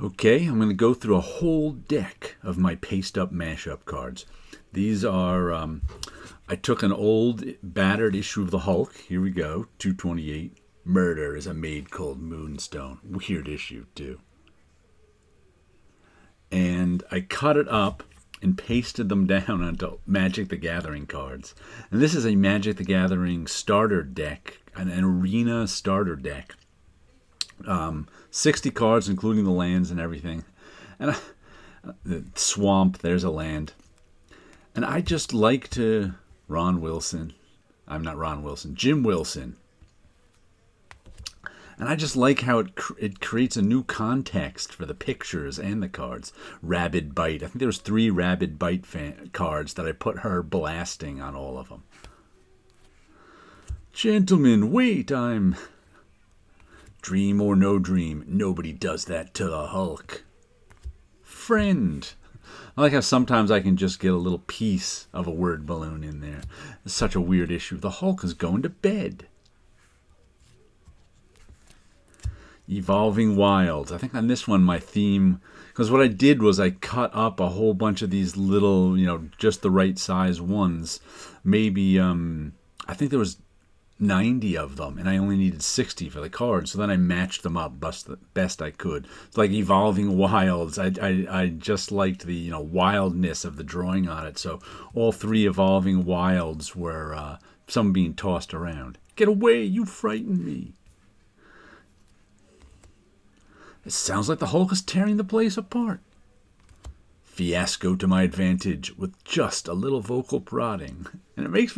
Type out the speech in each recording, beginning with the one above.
Okay, I'm going to go through a whole deck of my paste-up mashup cards. These are, I took an old battered issue of the Hulk. Here we go, 228. Murder is a maid called Moonstone. Weird issue, too. And I cut it up and pasted them down onto Magic the Gathering cards. And this is a Magic the Gathering starter deck, an arena starter deck. 60 cards, including the lands and everything. And the swamp, there's a land. And I just like to... Ron Wilson. I'm not Ron Wilson. Jim Wilson. And I just like how it creates a new context for the pictures and the cards. Rabid Bite. I think there was 3 Rabid Bite cards that I put her blasting on all of them. Gentlemen, wait, I'm... Dream or no dream, nobody does that to the Hulk. Friend. I like how sometimes I can just get a little piece of a word balloon in there. It's such a weird issue. The Hulk is going to bed. Evolving Wilds. I think on this one my theme, because what I did was I cut up a whole bunch of these little, just the right size ones. Maybe, I think there was 90 of them, and I only needed 60 for the cards. So then I matched them up best I could. It's like Evolving Wilds. I just liked the wildness of the drawing on it. So all 3 Evolving Wilds were some being tossed around. Get away! You frighten me. It sounds like the Hulk is tearing the place apart. Fiasco to my advantage with just a little vocal prodding. And it makes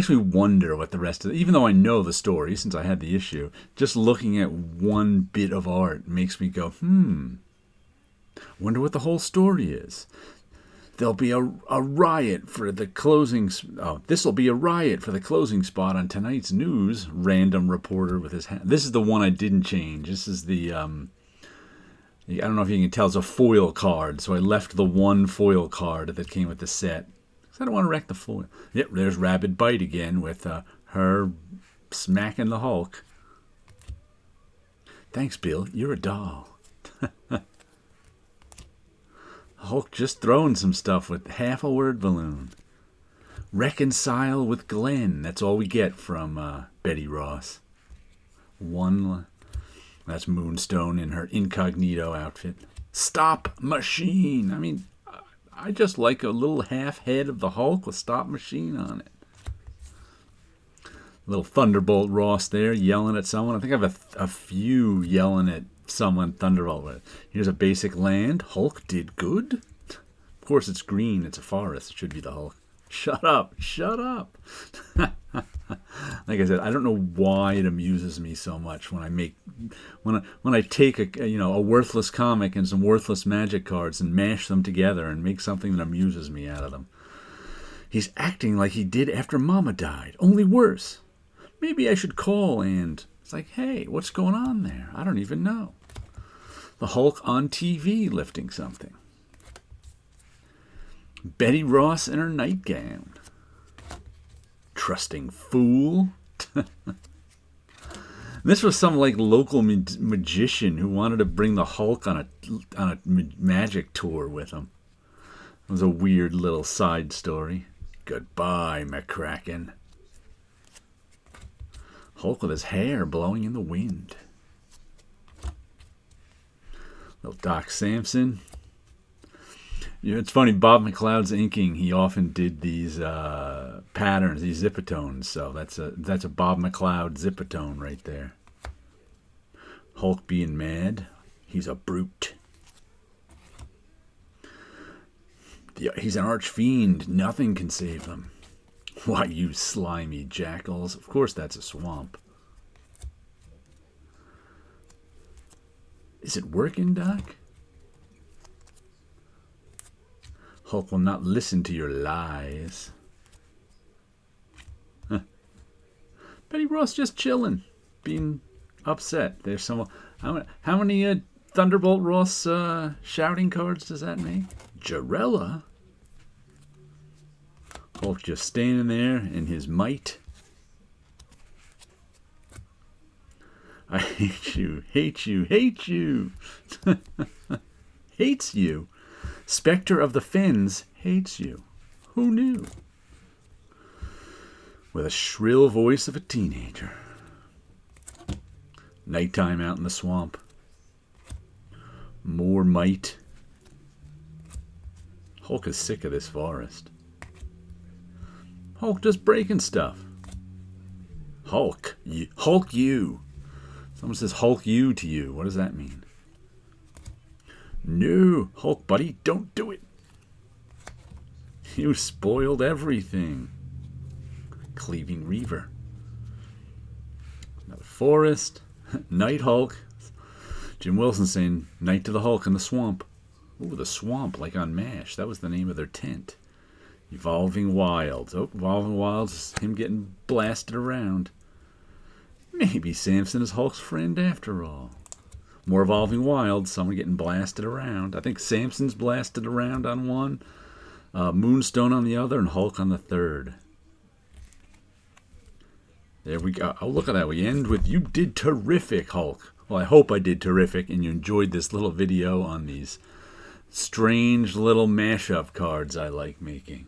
me wonder what the rest of it, even though I know the story since I had the issue, just looking at one bit of art makes me go, wonder what the whole story is. There'll be a riot for the closing. This'll be a riot for the closing spot on tonight's news. Random reporter with his hand. This is the one I didn't change. This is the I don't know if you can tell, it's a foil card, so I left the one foil card that came with the set. Because I don't want to wreck the foil. Yep, there's Rabid Bite again with her smacking the Hulk. Thanks, Bill. You're a doll. Hulk just throwing some stuff with half a word balloon. Reconcile with Glenn. That's all we get from Betty Ross. That's Moonstone in her incognito outfit. Stop Machine. I mean, I just like a little half head of the Hulk with Stop Machine on it. Little Thunderbolt Ross there yelling at someone. I think I have a few yelling at someone Thunderbolt with. Here's a basic land. Hulk did good. Of course it's green. It's a forest. It should be the Hulk. Shut up. Shut up. Like I said, I don't know why it amuses me so much when I take a worthless comic and some worthless magic cards and mash them together and make something that amuses me out of them. He's acting like he did after Mama died, only worse. Maybe I should call and... It's like, hey, what's going on there? I don't even know. The Hulk on TV lifting something. Betty Ross in her nightgown. Trusting fool. This was some local magician who wanted to bring the Hulk on a magic tour with him. It was a weird little side story. Goodbye, McCracken. Hulk with his hair blowing in the wind. Little Doc Samson. It's funny, Bob McLeod's inking, he often did these patterns, these zipatones. So that's a Bob McLeod zipatone right there. Hulk being mad. He's a brute. He's an archfiend. Nothing can save him. Why, you slimy jackals. Of course that's a swamp. Is it working, Doc? Hulk will not listen to your lies. Huh. Betty Ross just chilling, being upset. There's someone. How many Thunderbolt Ross shouting cards does that make? Jarella? Hulk just standing there in his might. I hate you, hate you, hate you. Hates you. Spectre of the Fens hates you. Who knew? With a shrill voice of a teenager. Nighttime out in the swamp. More might. Hulk is sick of this forest. Hulk just breaking stuff. Hulk you. Someone says Hulk you to you. What does that mean? No, Hulk buddy, don't do it. You spoiled everything. Cleaving Reaver. Another forest. Night Hulk. Jim Wilson saying night to the Hulk in the swamp. Ooh, the swamp, like on MASH. That was the name of their tent. Evolving Wilds. Oh, Evolving Wilds is him getting blasted around. Maybe Samson is Hulk's friend after all. More Evolving Wilds, someone getting blasted around. I think Samson's blasted around on one, Moonstone on the other, and Hulk on the third. There we go. Oh, look at that. We end with, you did terrific, Hulk. Well, I hope I did terrific and you enjoyed this little video on these strange little mashup cards I like making.